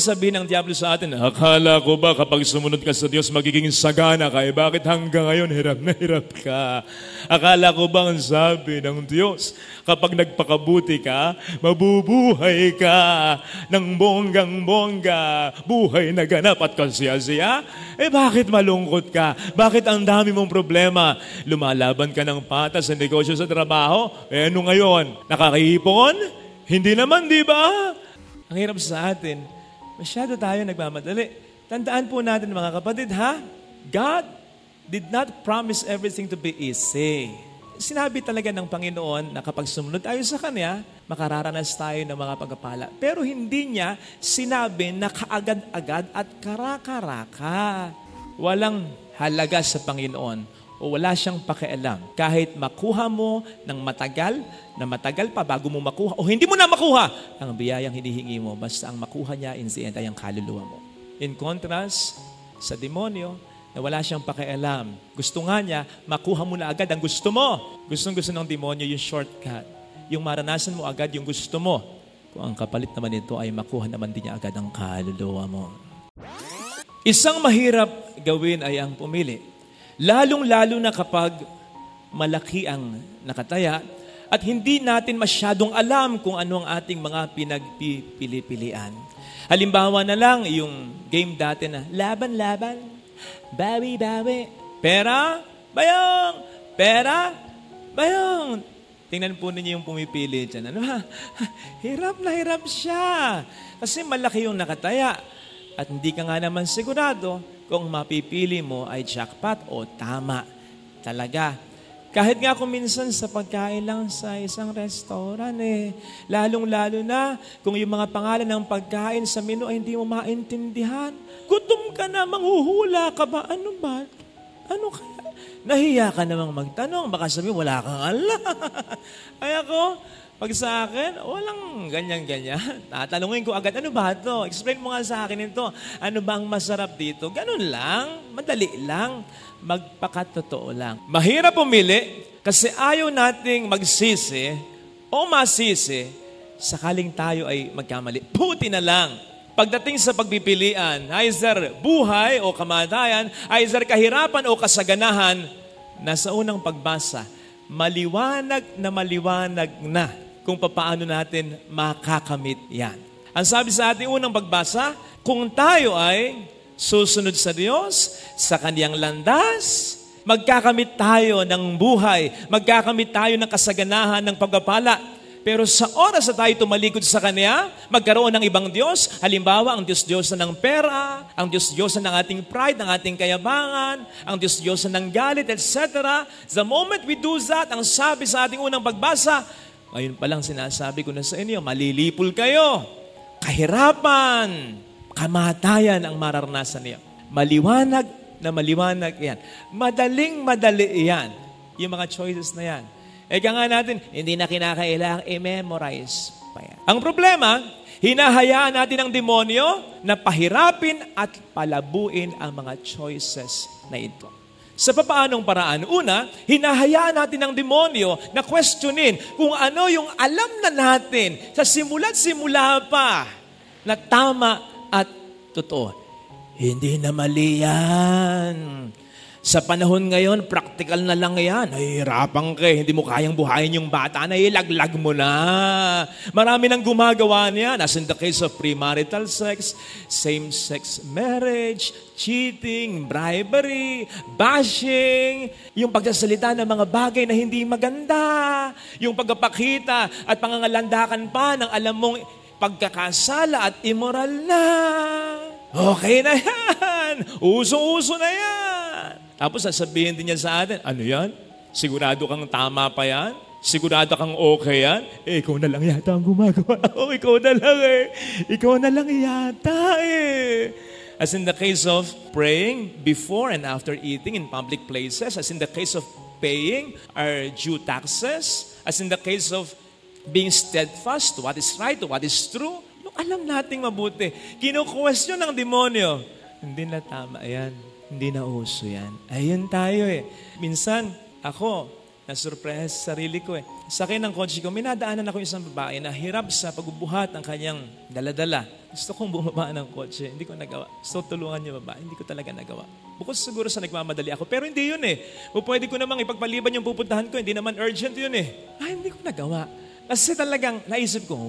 Sabihin ng diablo sa atin, akala ko ba kapag sumunod ka sa Diyos, magiging sagana ka? Bakit hanggang ngayon hirap na hirap ka? Akala ko ba ang sabi ng Diyos, kapag nagpakabuti ka, mabubuhay ka ng bonggang-bongga, buhay na ganap at kasiya-siya? Bakit malungkot ka? Bakit ang dami mong problema? Lumalaban ka ng patas sa negosyo sa trabaho? Ano ngayon? Nakakaipon? Hindi naman, di ba? Ang hirap sa atin. Masyado tayo nagmamadali. Tandaan po natin mga kapatid, ha? God did not promise everything to be easy. Sinabi talaga ng Panginoon na kapag sumunod tayo sa Kanya, makararanas tayo ng mga pagpapala. Pero hindi niya sinabi na kaagad-agad at karakaraka. Walang halaga sa Panginoon o wala siyang pakialam. Kahit makuha mo ng matagal pa bago mo makuha o hindi mo na makuha ang biyayang hinihingi mo, basta ang makuha niya in the end ay ang kaluluwa mo. In contrast sa demonyo na wala siyang pakialam, gusto nga niya makuha mo na agad ang gusto mo. Gustong-gusto ng demonyo yung shortcut, yung maranasan mo agad yung gusto mo. Kung ang kapalit naman ito ay makuha naman din niya agad ang kaluluwa mo. Isang mahirap gawin ay ang pumili. Lalong-lalo na kapag malaki ang nakataya at hindi natin masyadong alam kung ano ang ating mga pinagpipili-pilian. Halimbawa na lang yung game dati na laban-laban, bawi-bawi, pera, bayong, pera, bayong. Tingnan po ninyo yung pumipili dyan. Ano ha? Hirap na hirap siya. Kasi malaki yung nakataya at hindi ka nga naman sigurado kung mapipili mo ay jackpot o tama talaga. Kahit nga kung minsan sa pagkain lang sa isang restaurant lalong-lalo na kung yung mga pangalan ng pagkain sa menu ay hindi mo maintindihan. Gutom ka na, manghuhula ka ba? Ano ba? Ano kaya? Nahiya ka namang magtanong. Baka sabihin, wala kang alam. Ay ako, pag sa akin, walang ganyan-ganyan. Tatanungin ko agad, ano ba ito? Explain mo nga sa akin ito. Ano ba ang masarap dito? Ganun lang. Madali lang. Magpakatotoo lang. Mahirap pumili kasi ayaw nating magsisi o masisi sakaling tayo ay magkamali. Buti na lang. Pagdating sa pagpipilian, either buhay o kamatayan, either kahirapan o kasaganahan, nasa unang pagbasa, maliwanag na kung paano natin makakamit yan. Ang sabi sa ating unang pagbasa, kung tayo ay susunod sa Diyos, sa Kanyang landas, magkakamit tayo ng buhay, magkakamit tayo ng kasaganahan ng pagpapala. Pero sa oras na tayo tumalikod sa Kanya, magkaroon ng ibang Diyos, halimbawa ang Diyos-Diyosan ng pera, ang Diyos-Diyosan ng ating pride, ng ating kayabangan, ang Diyos-Diyosan ng galit, etc. The moment we do that, ang sabi sa ating unang pagbasa, ngayon pa lang sinasabi ko na sa inyo, malilipol kayo. Kahirapan, kamatayan ang mararanasan niyo. Maliwanag na maliwanag yan. Madaling-madali yan. Yung mga choices na yan. Eka nga natin, hindi na kinakailangang i-memorize pa yan. Ang problema, hinahayaan natin ang demonyo na pahirapin at palabuin ang mga choices na ito. Sa papaanong paraan? Una, hinahayaan natin ang demonyo na questionin kung ano yung alam na natin sa simula't simula pa na tama at totoo. Hindi na mali yan. Sa panahon ngayon, practical na lang yan. Nahihirapan ka, hindi mo kayang buhayin yung bata, nahilaglag mo na. Marami nang gumagawa niya. As in the case of premarital sex, same-sex marriage, cheating, bribery, bashing, yung pagsasalita ng mga bagay na hindi maganda, yung pagpapakita at pangangalandakan pa ng alam mong pagkakasala at immoral na. Okay na yan. Uso-uso na yan. Tapos sasabihin din niya sa atin, ano yan? Sigurado kang tama pa yan? Sigurado kang okay yan? Ikaw na lang yata ang gumagawa. Ikaw na lang Ikaw na lang yata As in the case of praying before and after eating in public places, as in the case of paying our due taxes, as in the case of being steadfast to what is right, to what is true, alam nating mabuti. Kino-question ng demonyo. Hindi na tama yan. Hindi na uso yan. Ayun tayo Minsan, ako, na-surprise sa sarili ko Sa akin ng kotse ko, minadaanan ako isang babae na hirap sa pagbubuhat ng kanyang daladala. Gusto kong bumaba ng kotse, hindi ko nagawa. So tulungan niyo baba, hindi ko talaga nagawa. Bukod siguro sa nagmamadali ako, pero hindi yun eh. O pwede ko namang ipagpaliban yung pupuntahan ko, hindi naman urgent yun eh. Hindi ko nagawa. Kasi talagang naisip ko,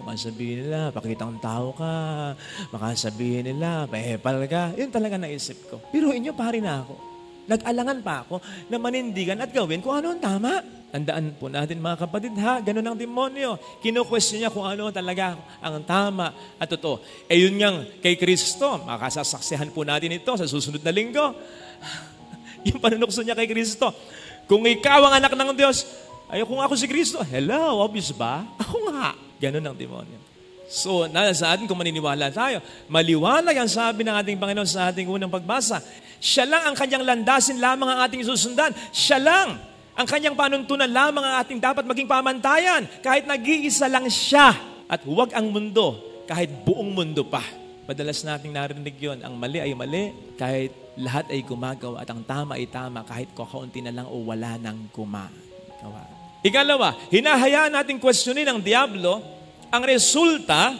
makasabihin nila, pakitang tao ka, makasabihin nila, pahepal ka. Yun talaga naisip ko. Pero inyo, pari na ako. Nag-alangan pa ako na manindigan at gawin kung ano ang tama. Tandaan po natin mga kapatid ganun ang demonyo. Kino-question niya kung ano talaga ang tama at totoo. Yun ngang kay Kristo, makasasaksihan po natin ito sa susunod na linggo. Yung panunukso niya kay Kristo. Kung ikaw ang anak ng Diyos, kung ako si Kristo, hello, obvious ba? Ako nga. Ganun ang demonyo. So, nasa atin kung maniniwala tayo, maliwanag ang sabi ng ating Panginoon sa ating unang pagbasa. Siya lang ang kanyang landasin lamang ang ating susundan. Siya lang ang kanyang panuntunan lamang ang ating dapat maging pamantayan. Kahit nag-iisa lang siya. At huwag ang mundo, kahit buong mundo pa. Madalas nating narinig yun, ang mali ay mali, kahit lahat ay gumagawa. At ang tama ay tama, kahit kakaunti na lang o wala nang gumagawa. Ikalawa, hinahayaan nating questionin ng Diablo ang resulta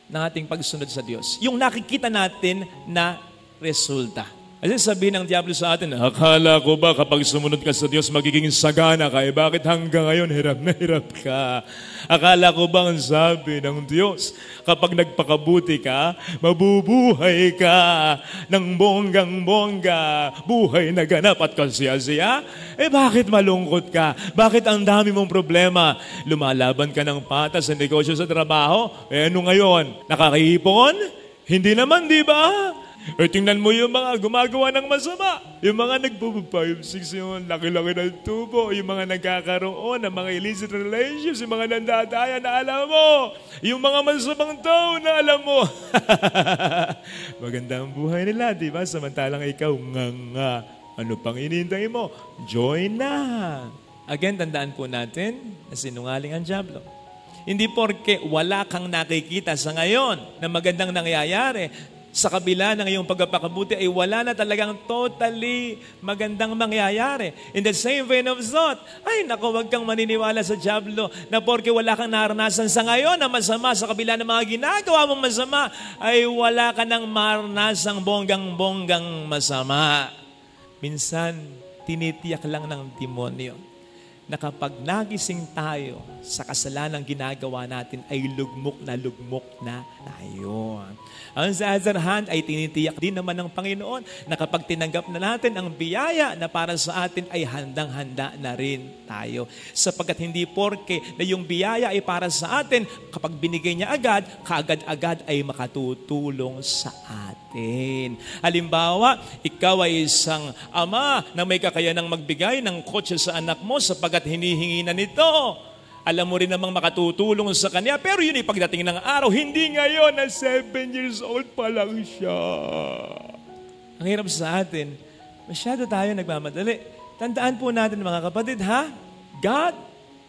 ng ating pagsunod sa Diyos. Yung nakikita natin na resulta. Kasi sabihin ng Diablo sa atin, akala ko ba kapag sumunod ka sa Diyos, magiging sagana ka? Bakit hanggang ngayon hirap na hirap ka? Akala ko ba ang sabi ng Diyos, kapag nagpakabuti ka, mabubuhay ka ng bonggang-bongga, buhay na ganap at kasya-siya? Bakit malungkot ka? Bakit ang dami mong problema? Lumalaban ka ng patas sa negosyo sa trabaho? Ano ngayon? Nakakaipon? Hindi naman, di ba? Tingnan mo yung mga gumagawa ng masama. Yung mga nagpo-5-6, yung laki-laki ng tubo, yung mga nagkakaroon ng mga illicit relationships, yung mga nandadaya na alam mo, yung mga masamang tao na alam mo. Maganda ang buhay nila, di ba? Samantalang ikaw, nga. Ano pang inintay mo? Join na. Again, tandaan po natin na sinungaling ang Diablo. Hindi porke wala kang nakikita sa ngayon na magandang nangyayari, sa kabila ng iyong pagpapakabuti ay wala na talagang totally magandang mangyayari. In the same vein of thought, huwag kang maniniwala sa Diablo na porke wala kang naranasan sa ngayon na masama sa kabila ng mga ginagawa mong masama, ay wala ka nang maranasang bonggang-bonggang masama. Minsan, tinitiyak lang ng demonyo na kapag nagising tayo sa kasalanang ginagawa natin ay lugmok na tayo. Ang sa other hand ay tinitiyak din naman ng Panginoon na kapag tinanggap na natin ang biyaya na para sa atin ay handang-handa na rin tayo. Sapagkat hindi porke na yung biyaya ay para sa atin, kapag binigay niya agad, kaagad-agad ay makatutulong sa atin. Halimbawa, ikaw ay isang ama na may kakayanang magbigay ng kotse sa anak mo sapagkat hinihingi na nito. Alam mo rin namang makatutulong sa kanya, pero yun ay pagdating ng araw, hindi ngayon na 7 years old pa lang siya. Ang hirap sa atin, masyado tayo nagmamadali. Tandaan po natin mga kapatid, God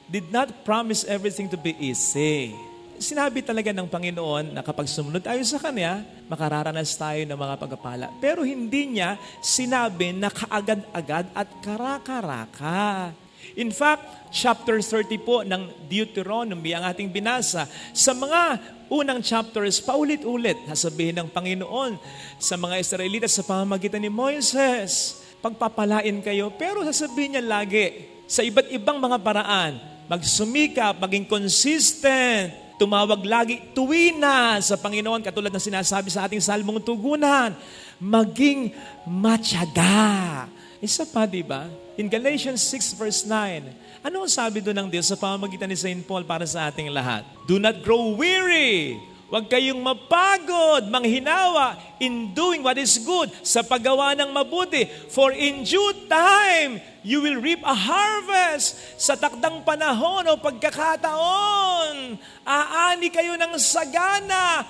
did not promise everything to be easy. Sinabi talaga ng Panginoon na kapag sumunod tayo sa Kanya, makararanas tayo ng mga pagpapala. Pero hindi niya sinabi na kaagad-agad at kara-karaka. In fact, chapter 30 po ng Deuteronomy ang ating binasa. Sa mga unang chapters, paulit-ulit, sasabihin ng Panginoon sa mga Israelitas sa pamamagitan ni Moises, pagpapalain kayo, pero sasabihin niya lagi, sa iba't ibang mga paraan, magsumikap, maging consistent, tumawag lagi tuwina sa Panginoon, katulad ng sinasabi sa ating salmong tugunan, maging matyaga. Isa pa, di ba? In Galatians 6 verse 9, ano ang sabi doon ng Diyos sa pamamagitan ni St. Paul para sa ating lahat? Do not grow weary. Huwag kayong mapagod, manghinawa in doing what is good, sa paggawa ng mabuti. For in due time, you will reap a harvest. Sa takdang panahon o pagkakataon, aani kayo ng sagana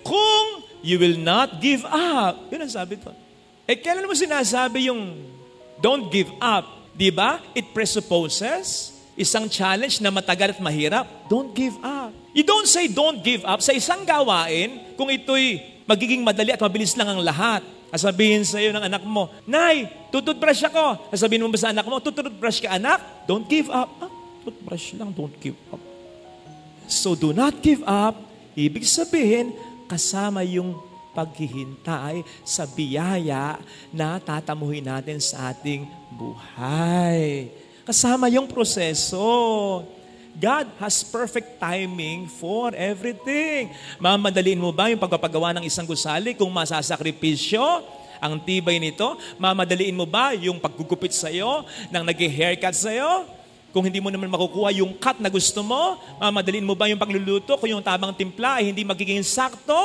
kung you will not give up. Yun ang sabi doon. Kailan mo sinasabi yung don't give up? Di ba? It presupposes isang challenge na matagal at mahirap. Don't give up. You don't say don't give up sa isang gawain kung ito'y magiging madali at mabilis lang ang lahat. Sabihin sa iyo ng anak mo, Nay, tututbrush ako. Sabihin mo ba sa anak mo, tututbrush ka anak? Don't give up. Toothbrush lang, don't give up. So do not give up Ibig sabihin, kasama yung paghihintay sa biyaya na tatamuhin natin sa ating buhay. Kasama yung proseso. God has perfect timing for everything. Mamadaliin mo ba yung pagpapagawa ng isang gusali kung masasakripisyo ang tibay nito? Mamadaliin mo ba yung paggugupit sa'yo, ng nag-haircut sa'yo? Kung hindi mo naman makukuha yung cut na gusto mo, mamadaliin mo ba yung pagluluto kung yung tamang timpla ay hindi magiging sakto?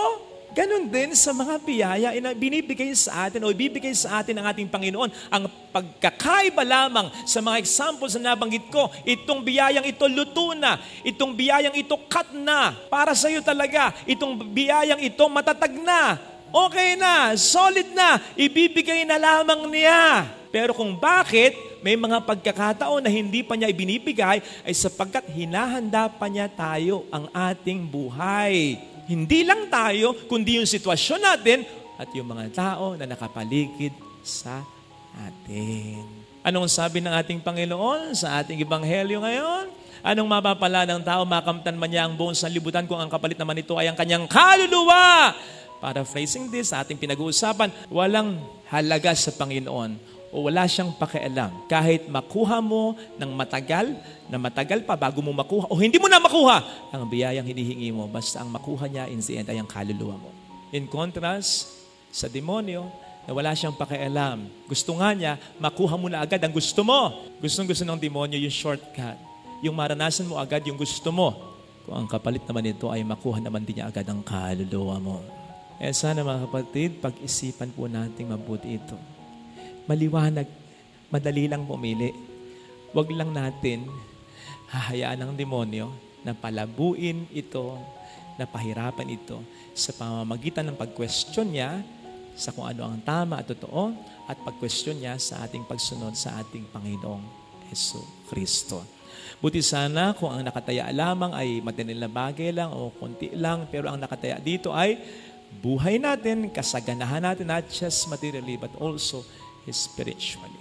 Ganon din sa mga biyaya na binibigay sa atin o ibibigay sa atin ng ating Panginoon. Ang pagkakaiba lamang sa mga examples na nabanggit ko, itong biyayang ito luto na, itong biyayang ito cut na, para sa iyo talaga, itong biyayang ito matatag na, okay na, solid na, ibibigay na lamang niya. Pero kung bakit may mga pagkakataon na hindi pa niya ibinibigay ay sapagkat hinahanda pa niya tayo ang ating buhay. Hindi lang tayo, kundi yung sitwasyon natin at yung mga tao na nakapaligid sa atin. Anong sabi ng ating Panginoon sa ating Ebanghelyo ngayon? Anong mapapala ng tao, makamtan man niya ang buong sanlibutan kung ang kapalit naman ito ay ang kanyang kaluluwa? Paraphrasing this, sa ating pinag-uusapan, walang halaga sa Panginoon o wala siyang pakialam. Kahit makuha mo ng matagal pa bago mo makuha o hindi mo na makuha ang biyayang hinihingi mo, basta ang makuha niya in the end ay ang kaluluwa mo. In contrast sa demonyo, na wala siyang pakialam. Gusto nga niya, makuha mo na agad ang gusto mo. Gustong-gusto ng demonyo yung shortcut. Yung maranasan mo agad yung gusto mo. Kung ang kapalit naman ito ay makuha naman din niya agad ang kaluluwa mo. Sana mga kapatid, pag-isipan po natin mabuti ito. Maliwanag, madali lang pumili. Huwag lang natin hahayaan ng demonyo na palabuin ito, na pahirapan ito sa pamamagitan ng pag-question niya sa kung ano ang tama at totoo at pag-question niya sa ating pagsunod sa ating Panginoong Jesucristo. Buti sana kung ang nakataya lamang ay madali na bagay lang o konti lang, pero ang nakataya dito ay buhay natin, kasaganahan natin, not just materially but also spiritually.